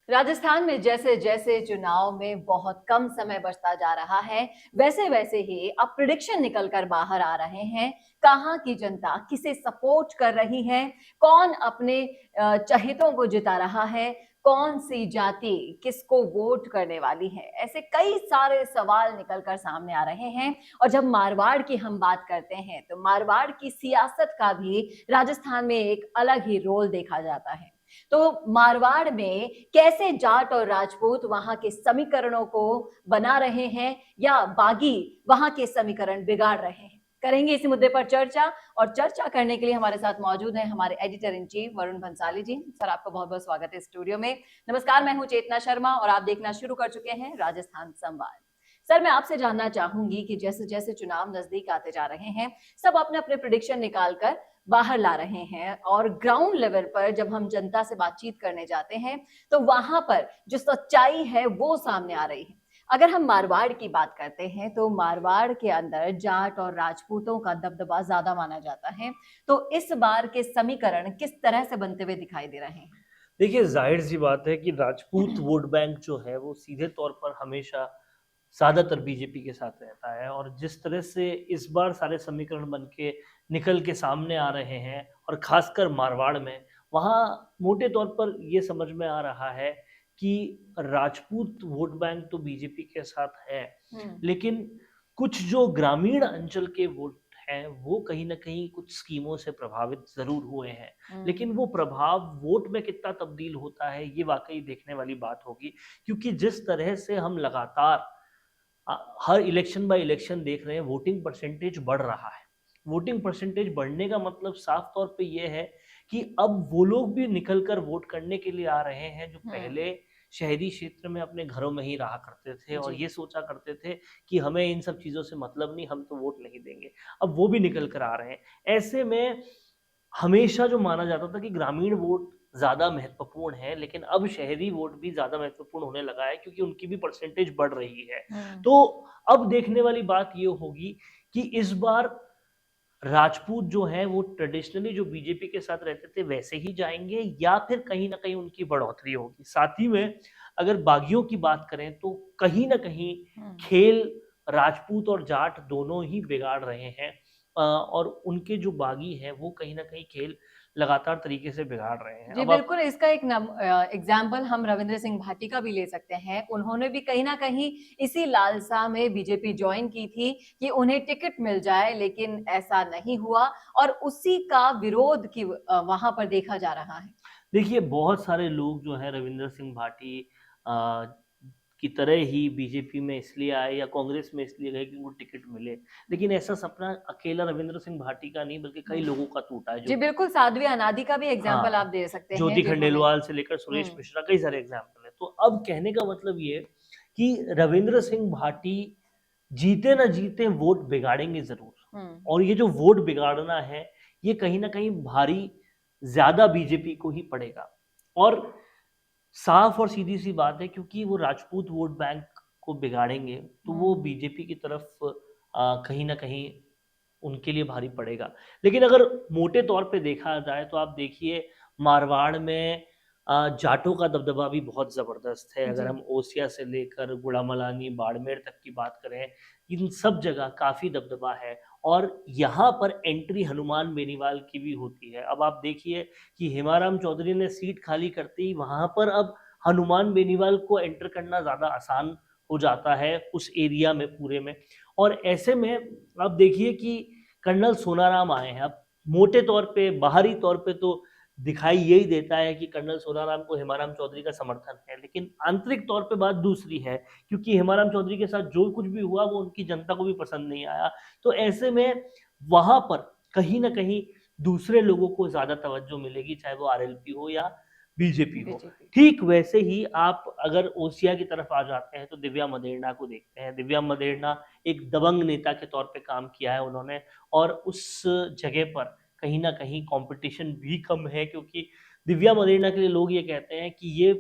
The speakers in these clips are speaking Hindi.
राजस्थान में जैसे जैसे चुनाव में बहुत कम समय बचता जा रहा है, वैसे वैसे ही अब प्रिडिक्शन निकल कर बाहर आ रहे हैं। कहाँ की जनता किसे सपोर्ट कर रही है, कौन अपने चहेतों को जिता रहा है, कौन सी जाति किसको वोट करने वाली है, ऐसे कई सारे सवाल निकल कर सामने आ रहे हैं। और जब मारवाड़ की हम बात करते हैं तो मारवाड़ की सियासत का भी राजस्थान में एक अलग ही रोल देखा जाता है। तो मारवाड़ में कैसे जाट और राजपूत वहां के समीकरणों को बना रहे हैं या बागी वहां के समीकरण बिगाड़ रहे हैं, करेंगे इसी मुद्दे पर चर्चा। और चर्चा करने के लिए हमारे साथ मौजूद हैं हमारे editor in chief Varun Bhansali ji. Sir, आपका बहुत बहुत स्वागत है स्टूडियो में। नमस्कार, मैं हूं चेतना शर्मा और आप देखना शुरू कर चुके हैं राजस्थान संवाद। सर, मैं आपसे जानना चाहूंगी कि जैसे जैसे चुनाव नजदीक आते जा रहे हैं, सब अपने अपने प्रिडिक्शन निकालकर बाहर ला रहे हैं और ग्राउंड लेवल पर जब हम जनता से बातचीत करने जाते हैं तो वहां पर जो सच्चाई है वो सामने आ रही है। अगर हम मारवाड़ की बात करते हैं तो मारवाड़ के अंदर जाट और राजपूतों का दबदबा ज्यादा माना जाता है। तो इस बार के समीकरण किस तरह से बनते हुए दिखाई दे रहे हैं? देखिए, जाहिर सी बात है कि राजपूत वोट बैंक जो है वो सीधे तौर पर हमेशा ज़्यादातर बीजेपी के साथ रहता है। और जिस तरह से इस बार सारे समीकरण बन के निकल के सामने आ रहे हैं और ख़ासकर मारवाड़ में, वहाँ मोटे तौर पर ये समझ में आ रहा है कि राजपूत वोट बैंक तो बीजेपी के साथ है, हम्म। लेकिन कुछ जो ग्रामीण अंचल के वोट हैं, वो कहीं न कहीं कुछ स्कीमों से प्रभावित ज़रूर हुए हैं। लेकिन वो प्रभाव वोट में कितना तब्दील होता है, ये वाक़ई देखने वाली बात होगी। क्योंकि जिस तरह से हम लगातार हर इलेक्शन बाय इलेक्शन देख रहे हैं, वोटिंग परसेंटेज बढ़ रहा है। वोटिंग परसेंटेज बढ़ने का मतलब साफ तौर पे ये है कि अब वो लोग भी निकल कर वोट करने के लिए आ रहे हैं जो हम्म। पहले शहरी क्षेत्र में अपने घरों में ही रहा करते थे और जी। ये सोचा करते थे कि हमें इन सब चीज़ों से मतलब नहीं, हम तो वोट नहीं देंगे। अब वो भी निकल कर आ रहे हैं। ऐसे में हमेशा जो माना जाता था कि ग्रामीण वोट ज़्यादा महत्वपूर्ण है, लेकिन अब शहरी वोट भी ज़्यादा महत्वपूर्ण होने लगा है क्योंकि उनकी भी परसेंटेज बढ़ रही है। हम्म। तो अब देखने वाली बात ये होगी कि इस बार राजपूत जो हैं वो ट्रेडिशनली जो बीजेपी के साथ रहते थे वैसे ही जाएँगे या फिर कहीं न कहीं उनकी बढ़ोतरी होगी। साथ ही में अगर बागियों की बात करें तो कहीं न कहीं हम्म। खेल राजपूत और जाट दोनों ही बिगाड़ रहे हैं। और उनके जो बागी हैं वो कहीं न कहीं खेल लगातार तरीके से बिगाड़ रहे हैं। जी, अब आप बिल्कुल, इसका एक एग्ज़ाम्पल हम रविंद्र सिंह भाटी का भी ले सकते हैं। उन्होंने भी कहीं न कहीं इसी लालसा में बीजेपी जॉइन की थी कि उन्हें टिकट मिल जाए, लेकिन ऐसा नहीं हुआ और उसी का विरोध वहाँ पर देखा जा रहा है। देखिए, बहुत सारे लोग जो हैं रविंद्र सिंह भाटी अ, की तरह ही बीजेपी में इसलिए आए या कांग्रेस में इसलिए गए कि उनको टिकट मिले। लेकिन ऐसा सपना अकेला रविंद्र सिंह भाटी का नहीं बल्कि कई हुँ। लोगों का टूटा है जो जी, बिल्कुल, साध्वी अनादि का भी एग्ज़ाम्पल आप हाँ, दे सकते हैं ज्योति जिन्होंने। खंडेलवाल से लेकर सुरेश हुँ। मिश्रा कई सारे एग्ज़ाम्पल हैं। तो अब कहने का मतलब ये कि रविंद्र सिंह भाटी जीते ना जीते वोट बिगाड़ेंगे ज़रूर। हुँ। और ये जो वोट बिगाड़ना है, ये कहीं न कहीं भारी ज़्यादा बीजेपी को ही पड़ेगा। और साफ और सीधी-सी बात है क्योंकि वो राजपूत वोट बैंक को बिगाड़ेंगे, तो वो हुँ। बीजेपी की तरफ कहीं न कहीं उनके लिए भारी पड़ेगा। लेकिन अगर मोटे तौर पे देखा जाए तो आप देखिए मारवाड़ में जाटों का दबदबा भी बहुत ज़बरदस्त है। अगर जी। हम ओसिया से लेकर गुड़ामलानी, बाड़मेर तक की बात करें, इन सब जगह काफ़ी दबदबा है और यहाँ पर एंट्री हनुमान बेनीवाल की भी होती है। अब आप देखिए कि हेमाराम चौधरी ने सीट खाली करते ही वहाँ पर अब हनुमान बेनीवाल को एंटर करना ज़्यादा आसान हो जाता है उस एरिया में पूरे में। और ऐसे में आप देखिए कि कर्नल सोनाराम आए हैं। अब मोटे तौर पे, बाहरी तौर पे तो दिखाई यही देता है कि कर्नल सोनाराम को हेमाराम चौधरी का समर्थन है, लेकिन आंतरिक तौर पे बात दूसरी है क्योंकि हेमाराम चौधरी के साथ जो कुछ भी हुआ वो उनकी जनता को भी पसंद नहीं आया। तो ऐसे में वहाँ पर कहीं न कहीं दूसरे लोगों को ज़्यादा तवज्जो मिलेगी, चाहे वो आरएलपी हो या बीजेपी हो। बीजेपी। ठीक वैसे ही आप अगर ओसिया की तरफ आ जाते हैं तो दिव्या मदेरणा को देखते हैं। दिव्या मदेरणा एक दबंग नेता के तौर पे काम किया है उन्होंने और उस जगह पर कहीं न कहीं कॉम्पिटिशन भी कम है क्योंकि दिव्या मदेरणा के लिए लोग ये कहते हैं कि ये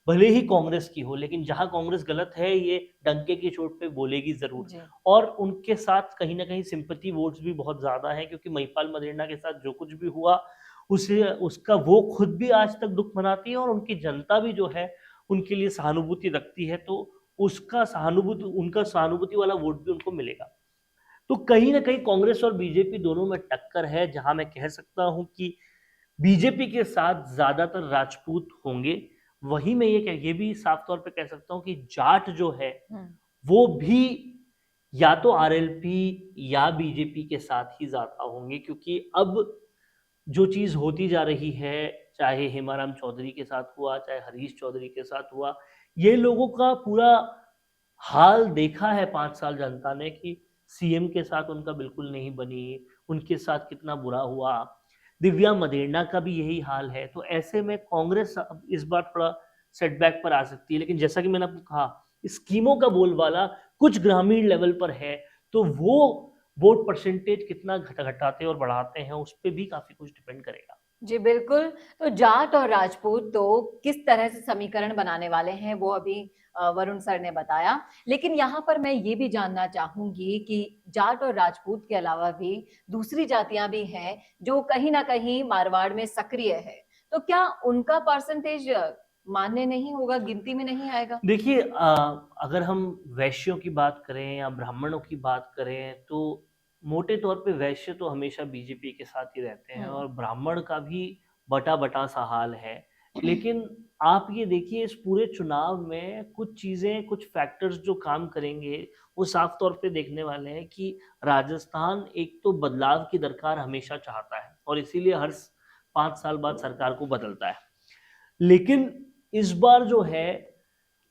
भले ही कांग्रेस की हो, लेकिन जहाँ कांग्रेस गलत है, ये डंके की चोट पे बोलेगी ज़रूर। जी। और उनके साथ कहीं न कहीं सिम्पैथी वोट्स भी बहुत ज़्यादा हैं क्योंकि महिपाल मदेरणा के साथ जो कुछ भी हुआ, उसे उसका वो खुद भी आज तक दुःख मनाती है और उनकी जनता भी जो है, उनके लिए सहानुभूति रखती है, तो उनका सहानुभूति वाला वोट भी उनको मिलेगा। तो कहीं ना कहीं कांग्रेस और बीजेपी दोनों में टक्कर है, जहां मैं कह सकता हूं कि बीजेपी के साथ ज्यादातर राजपूत होंगे। वहीं मैं ये भी साफ तौर पे कह सकता हूं कि जाट जो है हम्म, वो भी या तो आरएलपी या बीजेपी के साथ ही ज्यादा होंगे, क्योंकि अब जो चीज होती जा रही है, चाहे हेमाराम चौधरी के साथ हुआ, चाहे हरीश चौधरी के साथ हुआ, ये लोगों का पूरा हाल देखा है 5 साल जनता ने कि सीएम के साथ उनका बिल्कुल नहीं बनी, उनके साथ कितना बुरा हुआ। दिव्या मदेरणा का भी यही हाल है। तो ऐसे में कांग्रेस अब इस बार थोड़ा सेटबैक पर आ सकती है, लेकिन जैसा कि मैंने आपको कहा, स्कीमों का बोलबाला कुछ ग्रामीण लेवल पर है, तो वो वोट परसेंटेज कितना घटाते और बढ़ाते हैं उस पर भी काफी कुछ डिपेंड करेगा। जी बिल्कुल। तो जाट और राजपूत तो किस तरह से समीकरण बनाने वाले हैं वो अभी वरुण सर ने बताया, लेकिन यहाँ पर मैं ये भी जानना चाहूंगी कि जाट और राजपूत के अलावा भी दूसरी जातियां भी हैं जो कहीं ना कहीं मारवाड़ में सक्रिय है, तो क्या उनका परसेंटेज मान्य नहीं होगा, गिनती में नहीं आएगा? देखिए, अगर हम वैश्यों की बात करें या ब्राह्मणों की बात करें, तो मोटे तौर पे वैश्य तो हमेशा बीजेपी के साथ ही रहते हैं, और ब्राह्मण का भी बटा बटा सा हाल है। लेकिन आप ये देखिए, इस पूरे चुनाव में कुछ चीजें, कुछ फैक्टर्स जो काम करेंगे, वो साफ तौर पे देखने वाले हैं कि राजस्थान एक तो बदलाव की दरकार हमेशा चाहता है, और इसीलिए हर 5 साल बाद सरकार को बदलता है। लेकिन इस बार जो है,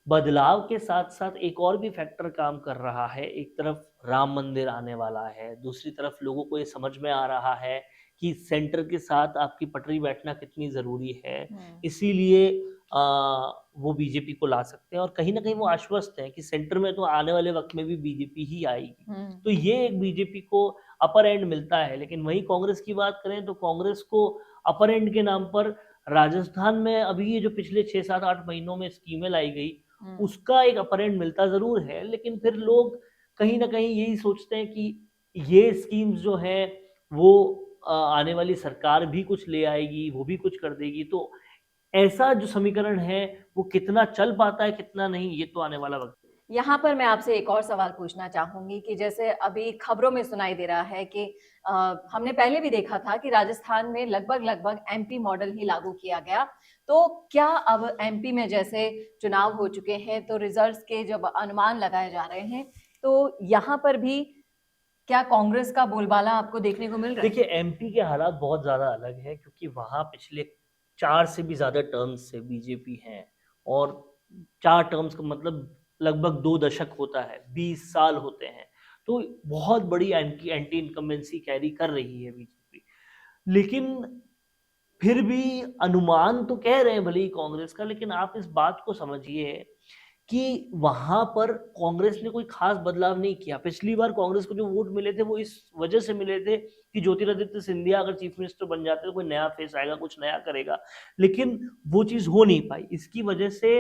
बदलाव के साथ साथ एक और भी फैक्टर काम कर रहा है। एक तरफ राम मंदिर आने वाला है, दूसरी तरफ लोगों को ये समझ में आ रहा है कि सेंटर के साथ आपकी पटरी बैठना कितनी जरूरी है, इसीलिए वो बीजेपी को ला सकते हैं, और कहीं ना कहीं वो आश्वस्त हैं कि सेंटर में तो आने वाले वक्त में भी बीजेपी ही आएगी। तो ये एक बीजेपी को अपर एंड मिलता है। लेकिन वही कांग्रेस की बात करें, तो कांग्रेस को अपर एंड के नाम पर राजस्थान में अभी ये जो पिछले 6 7 8 महीनों में स्कीमें लाई गई, उसका एक अपरेंट मिलता जरूर है। लेकिन फिर लोग कहीं ना कहीं यही सोचते हैं कि ये स्कीम्स जो है वो आने वाली सरकार भी कुछ ले आएगी, वो भी कुछ कर देगी। तो ऐसा जो समीकरण है वो कितना चल पाता है कितना नहीं, ये तो आने वाला वक्त। यहाँ पर मैं आपसे एक और सवाल पूछना चाहूंगी कि जैसे अभी खबरों में सुनाई दे रहा है कि हमने पहले भी देखा था कि राजस्थान में लगभग लगभग एमपी मॉडल ही लागू किया गया, तो क्या अब एमपी में जैसे चुनाव हो चुके हैं तो रिजल्ट्स के जब अनुमान लगाए जा रहे हैं, तो यहाँ पर भी क्या कांग्रेस का बोलबाला आपको देखने को मिल रहा है? देखिए, एमपी के हालात बहुत ज्यादा अलग है, क्योंकि वहां पिछले 4 से भी ज्यादा टर्म्स से बीजेपी है, और 4 टर्म्स का मतलब लगभग 2 दशक होता है, 20 साल होते हैं। तो बहुत बड़ी एंटी एंटी इनकम्बेंसी कैरी कर रही है बीजेपी। लेकिन फिर भी अनुमान तो कह रहे हैं भले ही कांग्रेस का, लेकिन आप इस बात को समझिए कि वहां पर कांग्रेस ने कोई खास बदलाव नहीं किया। पिछली बार कांग्रेस को जो वोट मिले थे वो इस वजह से मिले थे कि ज्योतिरादित्य सिंधिया अगर चीफ मिनिस्टर बन जाते तो कोई नया फेस आएगा, कुछ नया करेगा। लेकिन वो चीज हो नहीं पाई। इसकी वजह से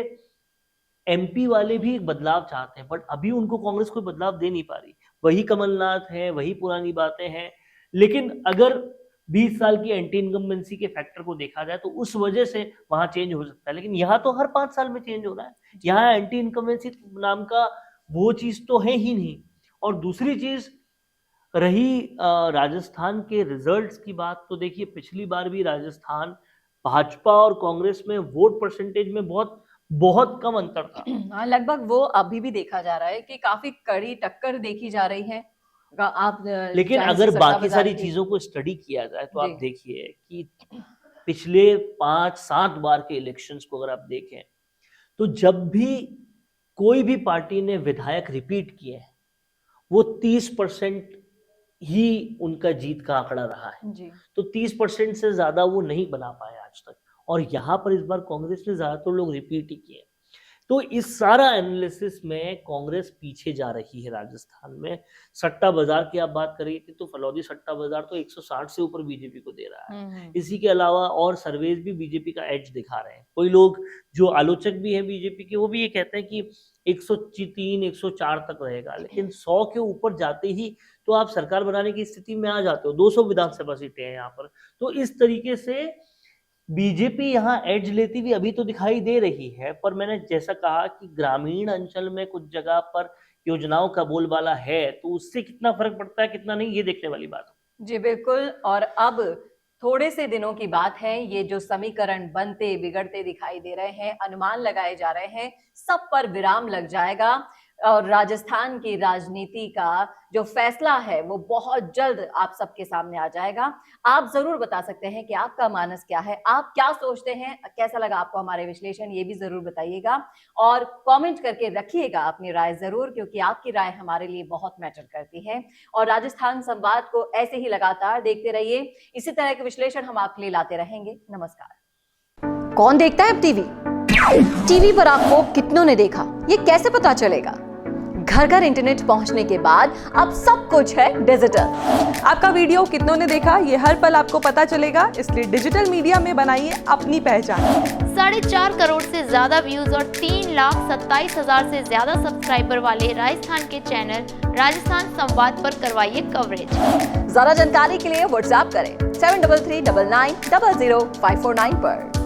एमपी वाले भी एक बदलाव चाहते हैं, बट अभी उनको कांग्रेस कोई बदलाव दे नहीं पा रही। वही कमलनाथ है, वही पुरानी बातें हैं। लेकिन अगर 20 साल की एंटी इनकम्बेंसी के फैक्टर को देखा जाए तो उस वजह से वहां चेंज हो सकता है। लेकिन यहाँ तो हर 5 साल में चेंज हो रहा है। यहाँ एंटी इनकम्बेंसी नाम का वो चीज तो है ही नहीं। और दूसरी चीज रही राजस्थान के रिजल्ट्स की बात, तो देखिए पिछली बार भी राजस्थान भाजपा और कांग्रेस में वोट परसेंटेज में बहुत बहुत कम अंतर था। हाँ, लगभग वो अभी भी देखा जा रहा है कि काफी कड़ी टक्कर देखी जा रही है। आप लेकिन चाहे अगर सट्टा बाकी बाजार सारी की। चीजों को स्टडी किया जाए तो जी। आप देखिए कि पिछले 5 7 बार के इलेक्शंस को अगर आप देखें, तो जब भी कोई भी पार्टी ने विधायक रिपीट किए हैं, वो 30% ही उनका जीत का आंकड़ा रहा है। जी। तो 30% से ज्यादा वो नहीं बना पाए आज तक। और यहाँ पर इस बार कांग्रेस ने ज्यादातर लोग रिपीट ही किए। तो इस सारा एनालिसिस में कांग्रेस पीछे जा रही है राजस्थान में। सट्टा बाजार की आप बात करेंगे तो फलौदी सट्टा बाजार तो 160 से ऊपर बीजेपी को दे रहा है। इसी के अलावा और सर्वेज भी बीजेपी का एज दिखा रहे हैं। कोई लोग जो आलोचक भी हैं बीजेपी के, वो भी ये कहते हैं कि 103 104 तक रहेगा। लेकिन 100 के ऊपर जाते ही तो आप सरकार बनाने की स्थिति में आ जाते हो। 200 विधानसभा सीटें हैं यहाँ पर। तो इस तरीके से बीजेपी यहाँ एज लेती हुई अभी तो दिखाई दे रही है, पर मैंने जैसा कहा कि ग्रामीण अंचल में कुछ जगह पर योजनाओं का बोलबाला है, तो उससे कितना फर्क पड़ता है कितना नहीं, ये देखने वाली बात है। जी बिल्कुल। और अब थोड़े से दिनों की बात है, ये जो समीकरण बनते बिगड़ते दिखाई दे रहे हैं, अनुमान लगाए जा रहे हैं, सब पर विराम लग जाएगा और राजस्थान की राजनीति का जो फैसला है वो बहुत जल्द आप सबके सामने आ जाएगा। आप जरूर बता सकते हैं कि आपका मानस क्या है, आप क्या सोचते हैं, कैसा लगा आपको हमारे विश्लेषण, ये भी जरूर बताइएगा और कमेंट करके रखिएगा अपनी राय जरूर, क्योंकि आपकी राय हमारे लिए बहुत मैटर करती है। और राजस्थान संवाद को ऐसे ही लगातार देखते रहिए, इसी तरह के विश्लेषण हम आपके लिए लाते रहेंगे। नमस्कार। कौन देखता है अब टीवी? टीवी पर आपको कितनों ने देखा, ये कैसे पता चलेगा? घर घर इंटरनेट पहुंचने के बाद अब सब कुछ है डिजिटल। आपका वीडियो कितनों ने देखा ये हर पल आपको पता चलेगा, इसलिए डिजिटल मीडिया में बनाइए अपनी पहचान। 4.5 करोड़ से ज्यादा व्यूज और 3,27,000 से ज्यादा सब्सक्राइबर वाले राजस्थान के चैनल राजस्थान संवाद पर करवाइए कवरेज। ज्यादा जानकारी के लिए व्हाट्सएप करें 7339900549 पर।